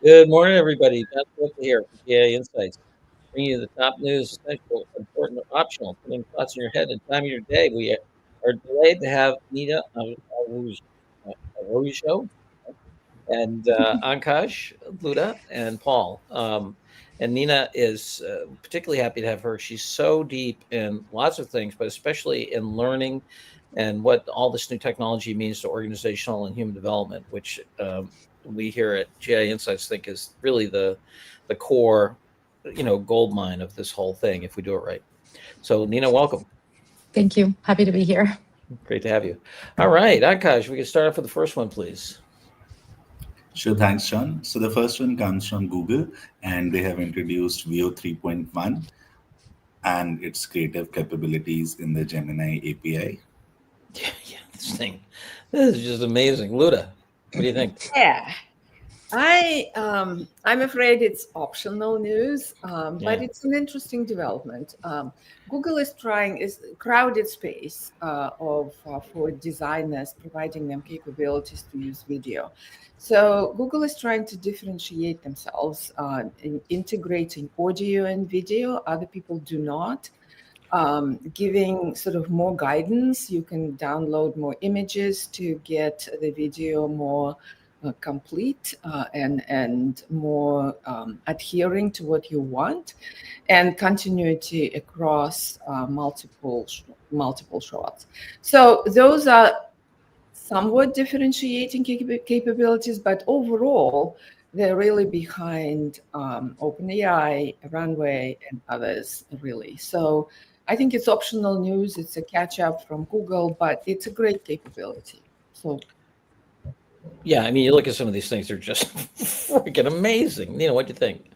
Good morning, everybody. John Swift here from GAI Insights, bringing you the top news, essential, important, or optional, putting thoughts in your head and time of your day. We are delayed to have Nina Araujo and Ankash, Luda, and Paul. And Nina is particularly happy to have her. She's so deep in lots of things, but especially in learning and what all this new technology means to organizational and human development, which we here at GI Insights think is really the core, gold mine of this whole thing if we do it right. So, Nina, welcome. Thank you. Happy to be here. Great to have you. All right, Akash, we can start off with the first one, please. Sure, thanks, John. So the first one comes from Google, and they have introduced VO 3.1 and its creative capabilities in the Gemini API. Yeah, this is just amazing. Luda, what do you think? Yeah, I'm afraid it's optional news, but it's an interesting development. Google is crowded space for designers, providing them capabilities to use video. So Google is trying to differentiate themselves in integrating audio and video. Other people do not. Giving sort of more guidance. You can download more images to get the video more complete and more adhering to what you want, and continuity across multiple shots. So those are somewhat differentiating capabilities, but overall, they're really behind OpenAI, Runway, and others, really. So I think it's optional news. It's a catch-up from Google, but it's a great capability. So. Yeah, I mean, you look at some of these things; they're just freaking amazing. What do you think?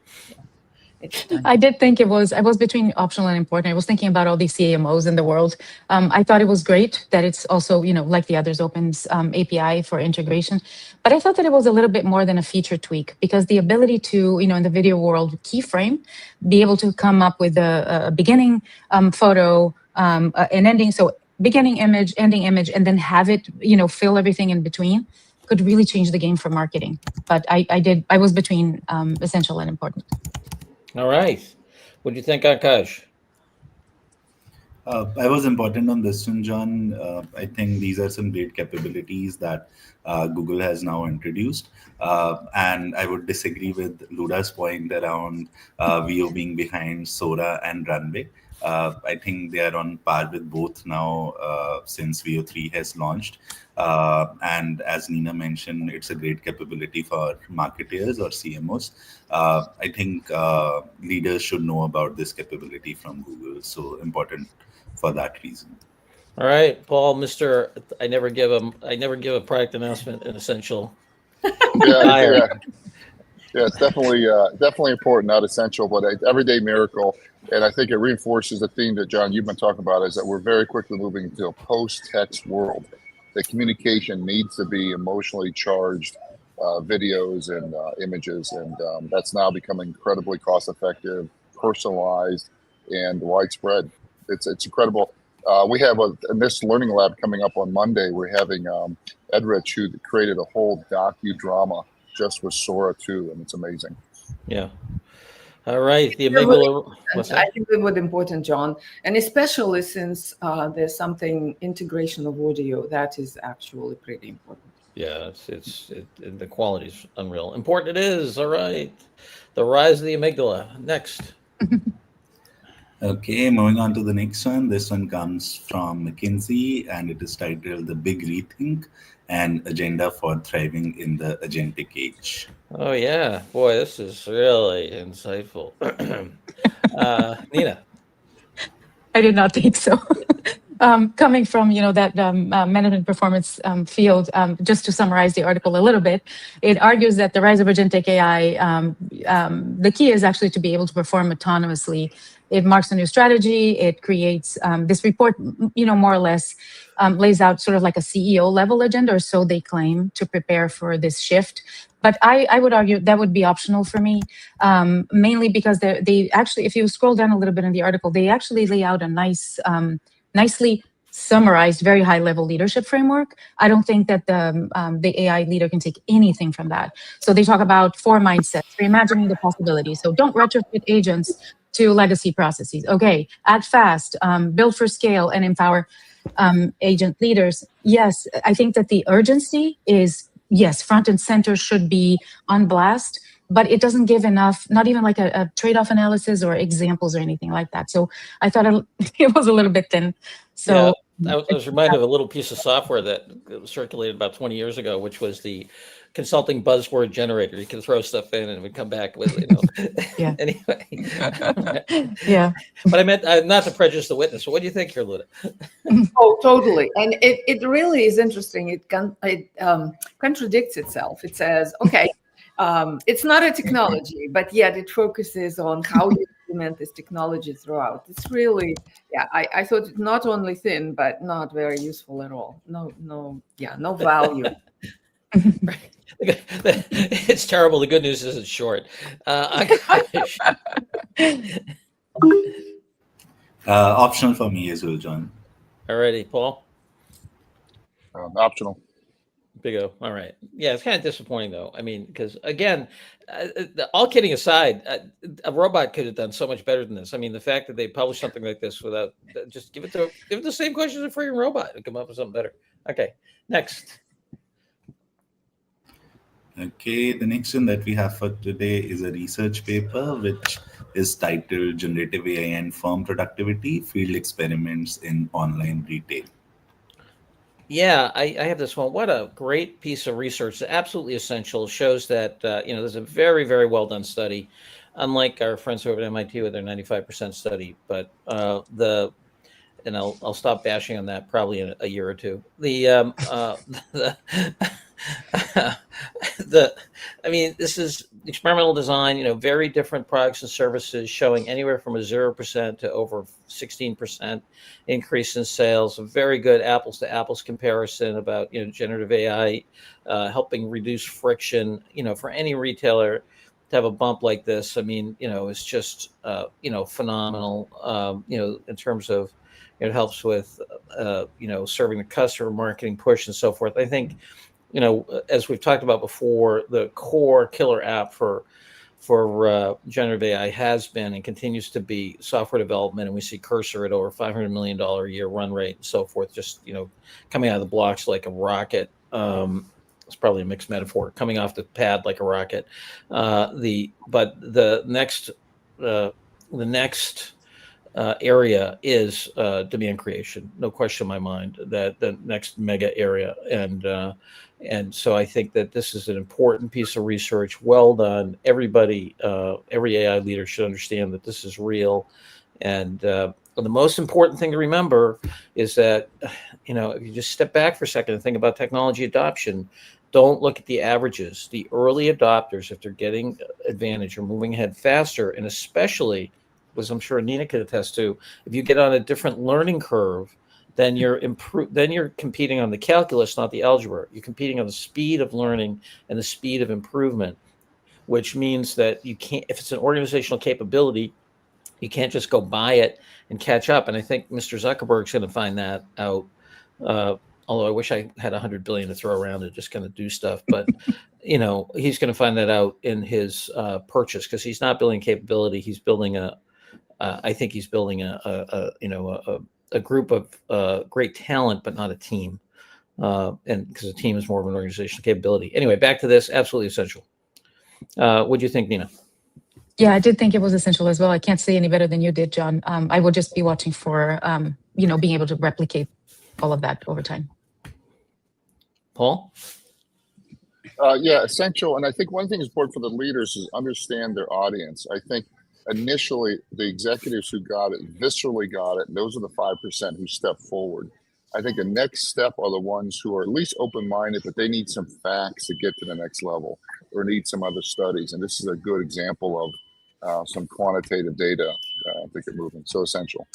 I did think I was between optional and important. I was thinking about all these CMOs in the world. I thought it was great that it's also, like the others, opens API for integration. But I thought that it was a little bit more than a feature tweak, because the ability to, in the video world, keyframe, be able to come up with a beginning photo, an ending, so beginning image, ending image, and then have it, fill everything in between, could really change the game for marketing. But I was between essential and important. All right. What do you think, Akash? I was important on this one, John. I think these are some great capabilities that Google has now introduced. And I would disagree with Luda's point around VO being behind Sora and Runway. I think they are on par with both now since VO3 has launched. And as Nina mentioned, it's a great capability for marketeers or CMOs. I think leaders should know about this capability from Google. So important for that reason. All right, Paul, Mr. I never give a product announcement an essential. Yeah, it's definitely important, not essential, but an everyday miracle. And I think it reinforces the theme that, John, you've been talking about, is that we're very quickly moving into a post-text world. The communication needs to be emotionally charged videos and images, and that's now becoming incredibly cost-effective, personalized, and widespread. It's incredible. We have in this learning lab coming up on Monday, we're having Edrich, who created a whole docudrama just with Sora 2, and it's amazing. Yeah. All right. The amygdala. I think it was important, John, and especially since there's something integration of audio that is actually pretty important. Yeah, the quality is unreal. Important it is. All right. The rise of the amygdala. Next. Okay, moving on to the next one. This one comes from McKinsey, and it is titled The Big Rethink, an agenda for thriving in the agentic age. Oh, yeah. Boy, this is really insightful. Nina. I did not think so. Coming from, that management performance field, just to summarize the article a little bit, it argues that the rise of agentic AI, the key is actually to be able to perform autonomously. It marks a new strategy. It creates this report, more or less lays out sort of like a CEO level agenda, or so they claim, to prepare for this shift. But I would argue that would be optional for me, mainly because they actually, if you scroll down a little bit in the article, they actually lay out a nicely summarized, very high level leadership framework. I don't think that the AI leader can take anything from that. So they talk about 4 mindsets, reimagining the possibilities. So don't retrofit agents to legacy processes. Okay, act fast, build for scale, and empower agent leaders. Yes, I think that the urgency is, yes, front and center should be on blast, but it doesn't give enough, not even like a trade-off analysis or examples or anything like that. So I thought it was a little bit thin. So yeah, I was reminded of a little piece of software that circulated about 20 years ago, which was the consulting buzzword generator. You can throw stuff in and it would come back with, Yeah. Anyway. Yeah. But I meant not to prejudice the witness. So what do you think here, Luda? Oh, totally. And it really is interesting. It contradicts itself. It says, okay, it's not a technology, but yet it focuses on how you implement this technology throughout. It's really, yeah, I thought it not only thin, but not very useful at all. No value. It's terrible. The good news is it's short. Optional for me as well, John. Alrighty, Paul. Optional. Big O. All right. Yeah, it's kind of disappointing though. I mean, because again, all kidding aside, a robot could have done so much better than this. I mean, the fact that they published something like this without just give it the same questions as a freaking robot and come up with something better. Okay, next. Okay, the next one that we have for today is a research paper which is titled Generative AI and Firm Productivity, Field Experiments in Online Retail. Yeah, I have this one. What a great piece of research. Absolutely essential. Shows that, there's a very, very well done study, unlike our friends over at MIT with their 95% study. But and I'll stop bashing on that probably in a year or two. I mean, this is experimental design, very different products and services showing anywhere from a 0% to over 16% increase in sales. A very good apples to apples comparison about, generative AI helping reduce friction, for any retailer to have a bump like this. I mean, it's just, phenomenal, in terms of, it helps with, serving the customer, marketing push and so forth. I think, as we've talked about before, the core killer app for generative AI has been and continues to be software development. And we see Cursor at over $500 million a year run rate and so forth, just, coming out of the blocks like a rocket. It's probably a mixed metaphor, coming off the pad like a rocket. But the next area is demand creation. No question in my mind that the next mega area. And so I think that this is an important piece of research. Well done. Everybody, every AI leader should understand that this is real. And the most important thing to remember is that, if you just step back for a second and think about technology adoption, don't look at the averages. The early adopters, if they're getting advantage or moving ahead faster, and especially, as I'm sure Nina could attest to, if you get on a different learning curve, then you're competing on the calculus, not the algebra. You're competing on the speed of learning and the speed of improvement, which means that you can't, if it's an organizational capability, you can't just go buy it and catch up. And I think Mr. Zuckerberg's going to find that out. Although I wish I had 100 billion to throw around to just kind of do stuff, but he's going to find that out in his purchase, because he's not building capability. He's building I think he's building a group of great talent, but not a team. And because a team is more of an organizational capability. Anyway, back to this, absolutely essential. What do you think, Nina? Yeah, I did think it was essential as well. I can't say any better than you did, John. I will just be watching for, being able to replicate all of that over time. Paul? Yeah, essential. And I think one thing is important for the leaders is understand their audience. I think initially the executives who got it, viscerally got it, and those are the 5% who stepped forward. I think the next step are the ones who are at least open-minded, but they need some facts to get to the next level or need some other studies. And this is a good example of some quantitative data I think are moving. So essential.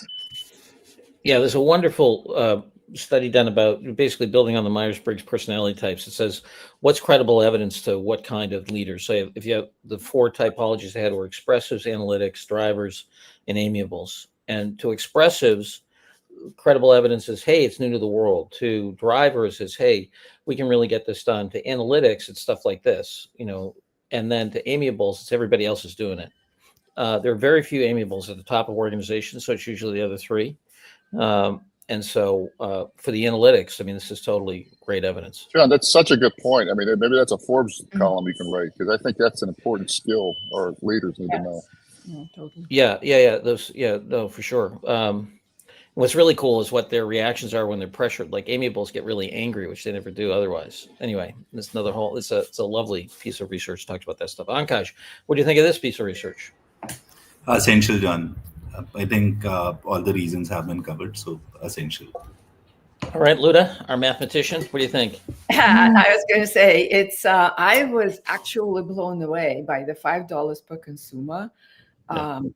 Yeah, there's a wonderful study done about basically building on the Myers-Briggs personality types. It says, what's credible evidence to what kind of leaders? So if you have the 4 typologies they had were expressives, analytics, drivers, and amiables. And to expressives, credible evidence is, hey, it's new to the world. To drivers is, hey, we can really get this done. To analytics, it's stuff like this, and then to amiables, it's everybody else is doing it. There are very few amiables at the top of organizations, so it's usually the other three. And so for the analytics, I mean, this is totally great evidence. John, that's such a good point. I mean, maybe that's a Forbes column you can write, because I think that's an important skill our leaders need to know. Yeah, totally. No, for sure. What's really cool is what their reactions are when they're pressured. Like amiables get really angry, which they never do otherwise. Anyway, it's another whole. It's a lovely piece of research. Talks about that stuff. Ankash, what do you think of this piece of research? Essential, John. I think all the reasons have been covered, so essential. All right, Luda, our mathematician, what do you think? I was going to say I was actually blown away by the $5 per consumer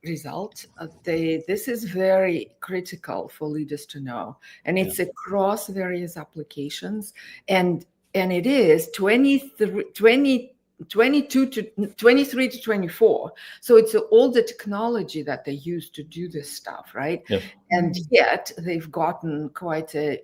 result. This is very critical for leaders to know, and it's across various applications, and it is 22 to 23 to 24. So it's all the technology that they use to do this stuff, right? Yep. And yet they've gotten quite a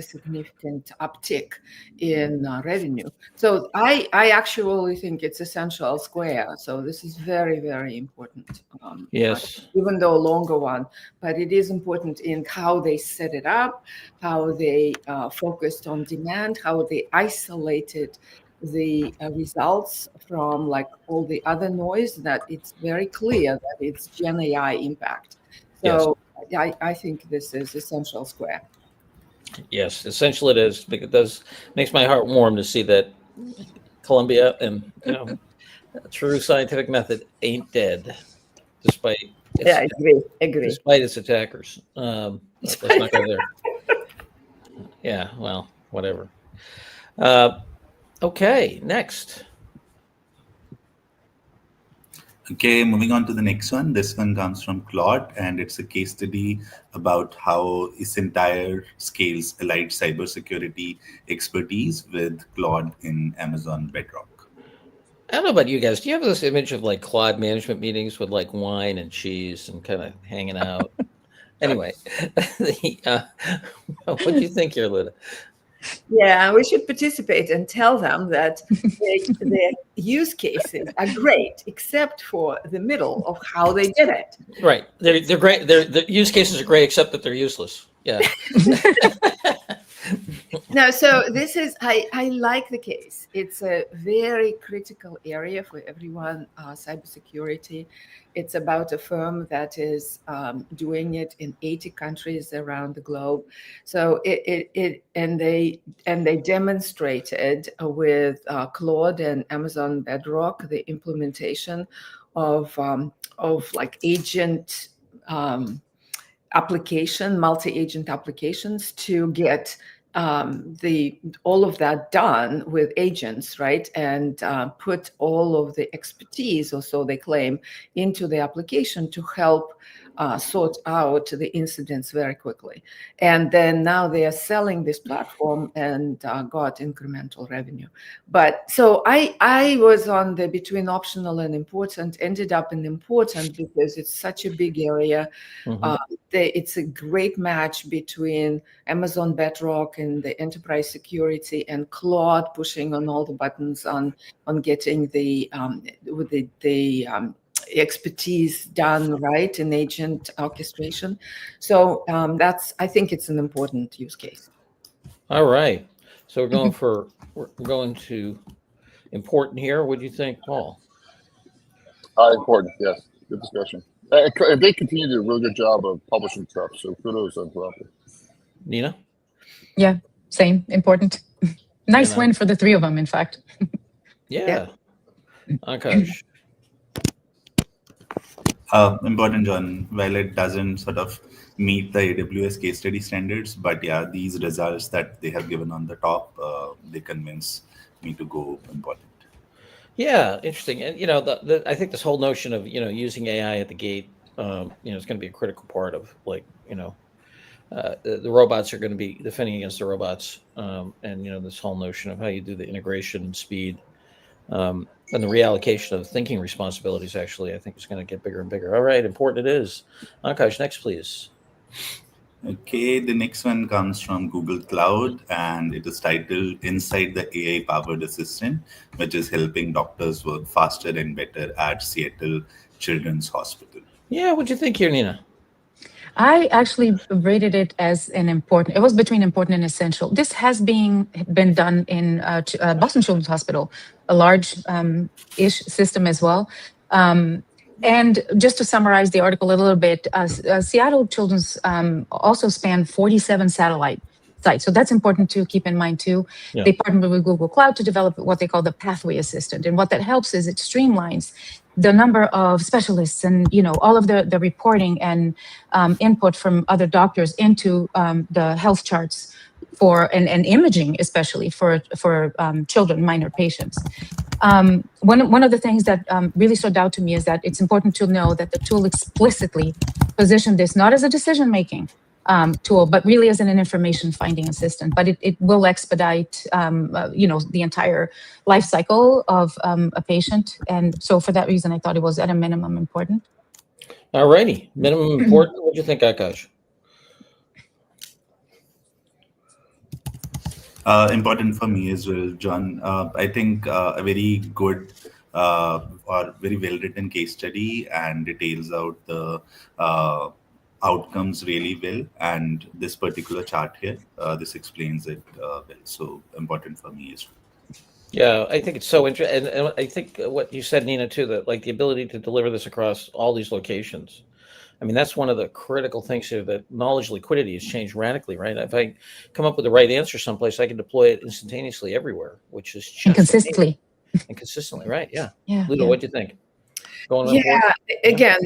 significant uptick in revenue. So I actually think it's essential square. So this is very, very important. Yes. Even though a longer one, but it is important in how they set it up, how they focused on demand, how they isolated the results from like all the other noise, that it's very clear that it's GenAI impact. So yes. I think this is essential square. Yes, essential it is. It makes my heart warm to see that Columbia and true scientific method ain't dead, despite agree. Despite its attackers. Let's not go there. Yeah, well, whatever. Okay, next. Okay, moving on to the next one. This one comes from Claude, and it's a case study about how Isentire scales allied cybersecurity expertise with Claude in Amazon Bedrock. I don't know about you guys. Do you have this image of like Claude management meetings with like wine and cheese and kind of hanging out? Anyway, what do you think here, Luda? Yeah, we should participate and tell them that their use cases are great, except for the middle of how they did it. Right. They're great. The use cases are great, except that they're useless. Yeah. No, so this is, I like the case. It's a very critical area for everyone, cybersecurity. It's about a firm that is doing it in 80 countries around the globe. So they demonstrated with Claude and Amazon Bedrock the implementation of like agent application, multi-agent applications to get all of that done with agents, right? And put all of the expertise, or so they claim, into the application to help sort out the incidents very quickly. And then now they are selling this platform and got incremental revenue. But so I was on the between optional and important, ended up in important because it's such a big area. Mm-hmm. It's a great match between Amazon Bedrock and the enterprise security, and Claude pushing on all the buttons on getting the expertise done right in agent orchestration. So I think it's an important use case. All right. So we're going to important here. What do you think, Paul? Important, yes. Good discussion. And they continue to do a really good job of publishing stuff. So kudos on that. Nina? Yeah, same. Important. Nice win for the three of them, in fact. Yeah. Akash. Important, John. While it doesn't sort of meet the AWS case study standards, but yeah, these results that they have given on the top, they convince me to go important. Yeah, interesting. And I think this whole notion of using AI at the gate, is going to be a critical part of like the robots are going to be defending against the robots, and this whole notion of how you do the integration and speed. And the reallocation of thinking responsibilities, actually, I think is going to get bigger and bigger. All right, important it is. Akash, next, please. Okay, the next one comes from Google Cloud, and it is titled Inside the AI Powered Assistant, which is helping doctors work faster and better at Seattle Children's Hospital. Yeah, what'd you think here, Nina? I actually rated it as an important. It was between important and essential. This has been done in Boston Children's Hospital, a large ish system as well. And just to summarize the article a little bit, Seattle Children's also span 47 satellite sites. So that's important to keep in mind too. Yeah. They partnered with Google Cloud to develop what they call the Pathway Assistant. And what that helps is it streamlines the number of specialists and all of the reporting and input from other doctors into the health charts for and imaging, especially for children, minor patients. One of the things that really stood out to me is that it's important to know that the tool explicitly positioned this not as a decision-making tool, but really as an information finding assistant. But it will expedite, the entire life cycle of a patient. And so for that reason, I thought it was at a minimum important. All righty. Minimum important. What do you think, Akash? Important for me as well, John. I think a very good or very well written case study and details out the outcomes really well. And this particular chart here, this explains it well. So important for me as well. Yeah, I think it's so interesting. And I think what you said, Nina, too, that like the ability to deliver this across all these locations. I mean, that's one of the critical things here, that knowledge liquidity has changed radically, right? If I come up with the right answer someplace, I can deploy it instantaneously everywhere, which is just and consistently. And consistently, right? Yeah. Yeah. Ludo, what do you think? Again,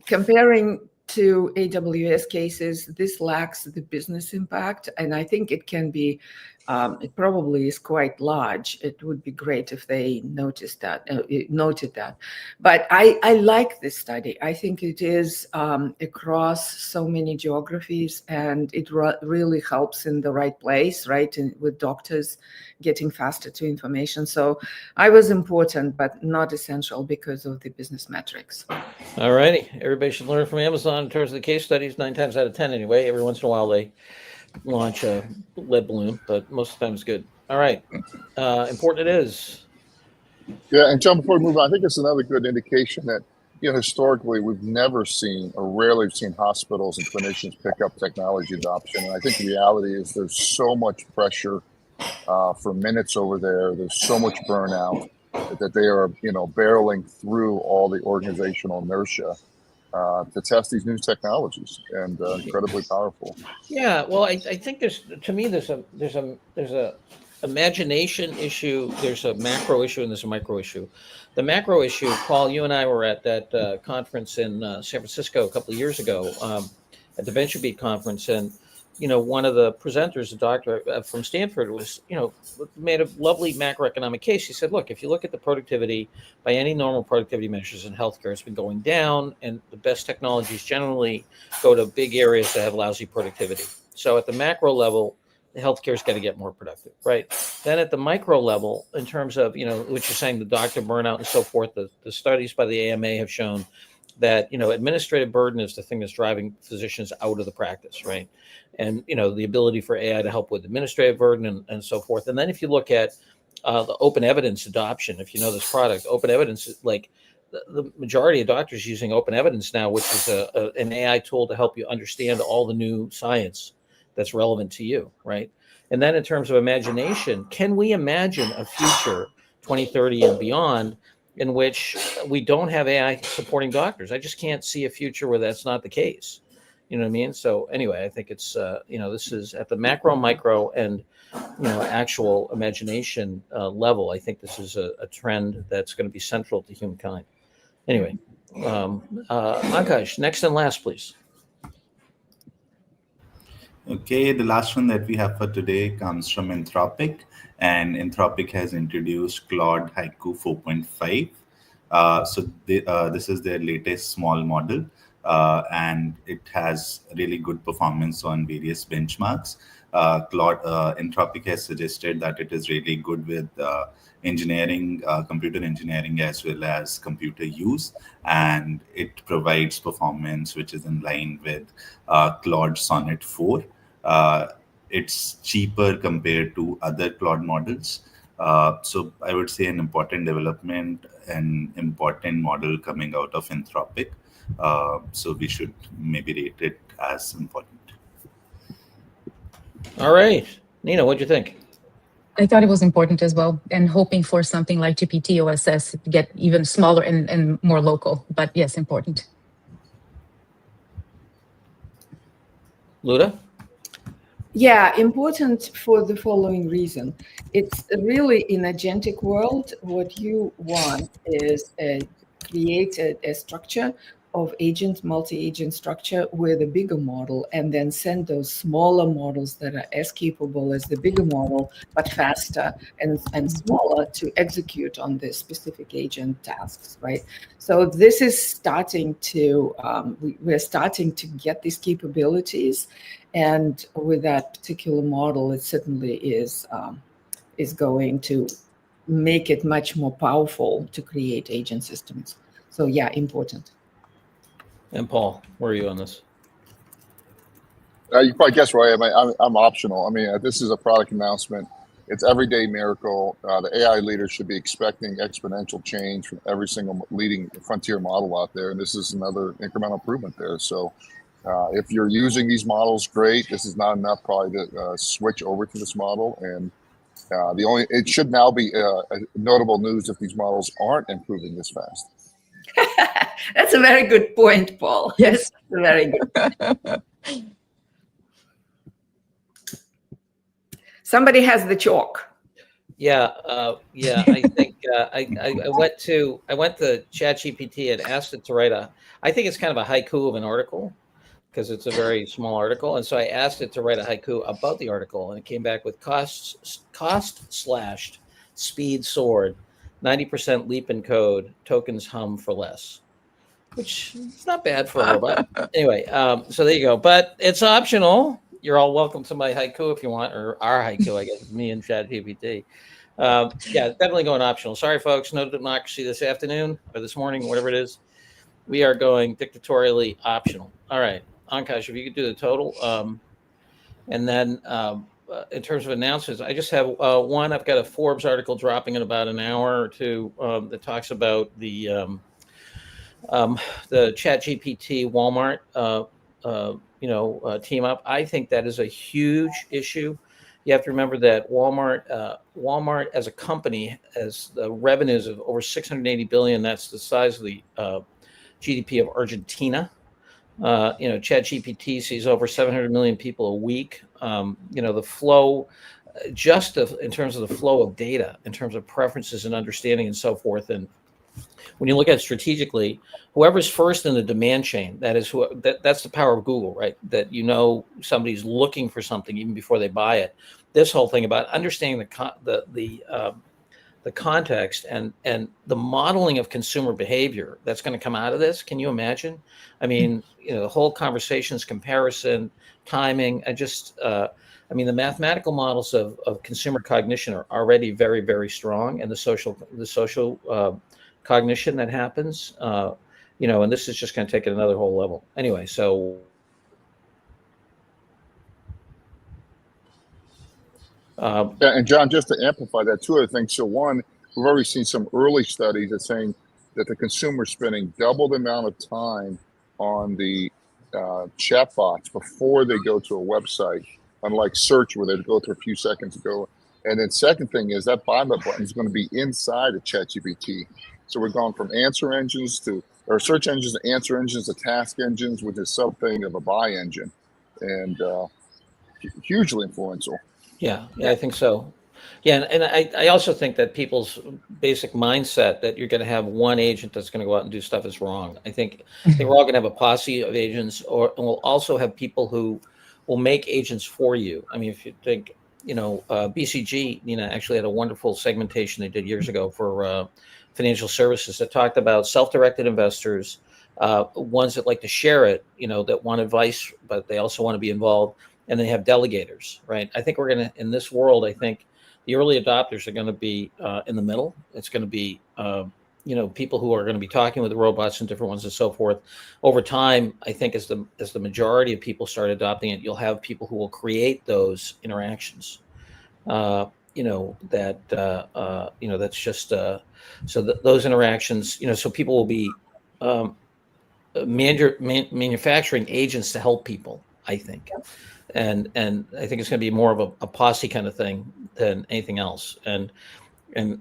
comparing to AWS cases, this lacks the business impact, and I think it can be. It probably is quite large. It would be great if they noted that. But I like this study. I think it is across so many geographies, and it really helps in the right place, right, with doctors getting faster to information. So I was important, but not essential because of the business metrics. All righty. Everybody should learn from Amazon in terms of the case studies, 9 times out of 10 anyway. Every once in a while they launch a lead balloon, but most of the time it's good. All right. Important it is. Yeah, and John, before we move on, I think it's another good indication that, historically we've never seen or rarely seen hospitals and clinicians pick up technology adoption. And I think the reality is there's so much pressure for minutes over there. There's so much burnout that they are, barreling through all the organizational inertia to test these new technologies, and incredibly powerful. Yeah, well, I think there's a imagination issue, there's a macro issue, and there's a micro issue. The macro issue, Paul, you and I were at that conference in San Francisco a couple of years ago at the VentureBeat conference, and one of the presenters, a doctor from Stanford, was made a lovely macroeconomic case. He said, look, if you look at the productivity by any normal productivity measures in healthcare, it's been going down, and the best technologies generally go to big areas that have lousy productivity. So at the macro level, the healthcare's got to get more productive, right? Then at the micro level, in terms of, what you're saying, the doctor burnout and so forth, the studies by the AMA have shown that, administrative burden is the thing that's driving physicians out of the practice, right? And, the ability for AI to help with administrative burden and so forth. And then if you look at the open evidence adoption, if you know this product, open evidence, like the majority of doctors using open evidence now, which is an AI tool to help you understand all the new science that's relevant to you, right? And then in terms of imagination, can we imagine a future 2030 and beyond in which we don't have AI supporting doctors? I just can't see a future where that's not the case. You know what I mean? So anyway, I think it's, this is at the macro, micro, and, actual imagination level. I think this is a trend that's going to be central to humankind. Anyway, Akash, next and last, please. Okay, the last one that we have for today comes from Anthropic, and Anthropic has introduced Claude Haiku 4.5. So this is their latest small model, and it has really good performance on various benchmarks. Anthropic has suggested that it is really good with engineering, computer engineering, as well as computer use, and it provides performance which is in line with Claude Sonnet 4. It's cheaper compared to other Claude models. So I would say an important development, an important model coming out of Anthropic. So we should maybe rate it as important. All right. Nina, what'd you think? I thought it was important as well, and hoping for something like GPT OSS to get even smaller and more local. But yes, important. Luda? Yeah, important for the following reason. It's really in agentic world, what you want is create a structure of agent, multi-agent structure with a bigger model, and then send those smaller models that are as capable as the bigger model, but faster and smaller to execute on the specific agent tasks, right? So this is starting to, we're starting to get these capabilities. And with that particular model, it certainly is going to make it much more powerful to create agent systems. So yeah, important. And Paul, where are you on this? You probably guess where I am. I'm optional. I mean, this is a product announcement. It's everyday miracle. The AI leaders should be expecting exponential change from every single leading frontier model out there. And this is another incremental improvement there. So if you're using these models, great. This is not enough probably to switch over to this model. And it should now be notable news if these models aren't improving this fast. That's a very good point, Paul. Yes. Very good. Somebody has the chalk. Yeah. I think I went to ChatGPT and asked it to write I think it's kind of a haiku of an article, because it's a very small article. And so I asked it to write a haiku about the article, and it came back with cost slashed, speed soared, 90% leap in code, tokens hum for less, which is not bad for a robot. Anyway, so there you go. But it's optional. You're all welcome to my haiku if you want, or our haiku, I guess, me and ChatGPT. Yeah, definitely going optional. Sorry, folks, no democracy this afternoon or this morning, whatever it is. We are going dictatorially optional. All right, Ankash, if you could do the total. And then in terms of announcements, I just have one. I've got a Forbes article dropping in about an hour or two that talks about the ChatGPT Walmart team up. I think that is a huge issue. You have to remember that Walmart as a company has the revenues of over 680 billion. That's the size of the GDP of Argentina. ChatGPT sees over 700 million people a week. The flow, in terms of the flow of data, in terms of preferences and understanding and so forth. And when you look at it strategically, whoever's first in the demand chain, that's the power of Google, right? That somebody's looking for something even before they buy it. This whole thing about understanding the context and the modeling of consumer behavior that's going to come out of this. Can you imagine? I mean, the whole conversations, comparison, timing, the mathematical models of consumer cognition are already very, very strong, and the social cognition that happens, and this is just going to take it another whole level. Anyway, so and John, just to amplify that, two other things. So one, we've already seen some early studies that saying that the consumer is spending double the amount of time on the chatbots before they go to a website, unlike search where they go through a few seconds ago. And then second thing is that buy button is going to be inside of ChatGPT. So we're going from search engines to answer engines to task engines, which is something of a buy engine, and hugely influential. Yeah, I think so. Yeah, and I also think that people's basic mindset that you're going to have one agent that's going to go out and do stuff is wrong. I think we're all going to have a posse of agents, and we'll also have people who will make agents for you. I mean, if you think, BCG, actually had a wonderful segmentation they did years ago for financial services that talked about self-directed investors, ones that like to share it, that want advice, but they also want to be involved, and they have delegators, right? I think we're going to, in this world, I think the early adopters are going to be in the middle. It's going to be, people who are going to be talking with the robots and different ones and so forth. Over time, I think as the majority of people start adopting it, you'll have people who will create those interactions. That's just those interactions. So people will be manufacturing agents to help people, I think. And I think it's going to be more of a posse kind of thing than anything else. And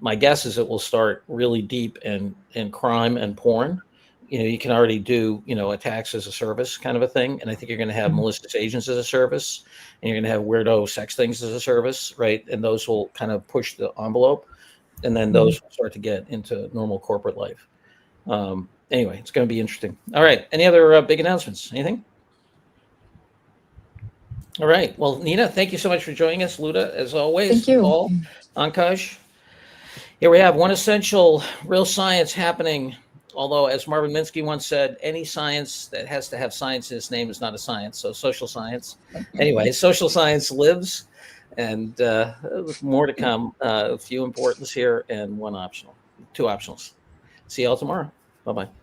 my guess is it will start really deep in crime and porn. You can already do, attacks as a service kind of a thing. And I think you're going to have malicious agents as a service, and you're going to have weirdo sex things as a service, right? And those will kind of push the envelope, and then those will start to get into normal corporate life. Anyway, it's going to be interesting. All right. Any other big announcements? Anything? All right. Well, Nina, thank you so much for joining us. Luda, as always. Thank you. Paul, Ankash. Here we have one essential real science happening. Although, as Marvin Minsky once said, any science that has to have science in its name is not a science. So social science. Anyway, social science lives, and more to come. A few importance here and two optionals. See you all tomorrow. Bye-bye.